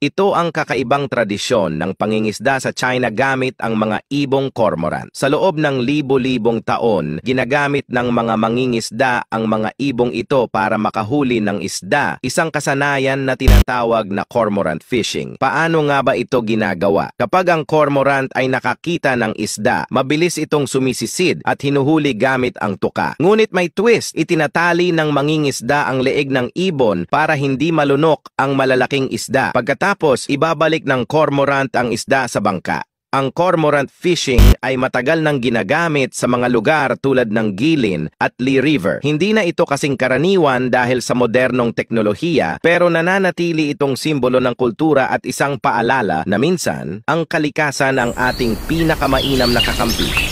Ito ang kakaibang tradisyon ng pangingisda sa China gamit ang mga ibong cormorant. Sa loob ng libo-libong taon, ginagamit ng mga mangingisda ang mga ibong ito para makahuli ng isda, isang kasanayan na tinatawag na cormorant fishing. Paano nga ba ito ginagawa? Kapag ang cormorant ay nakakita ng isda, mabilis itong sumisisid at hinuhuli gamit ang tuka. Ngunit may twist, itinatali ng mangingisda ang leeg ng ibon para hindi malunok ang malalaking isda. Pagkatapos, ibabalik ng cormorant ang isda sa bangka. Ang cormorant fishing ay matagal nang ginagamit sa mga lugar tulad ng Guilin at Lee River. Hindi na ito kasing karaniwan dahil sa modernong teknolohiya, pero nananatili itong simbolo ng kultura at isang paalala na minsan ang kalikasan ang ating pinakamainam na kakampi.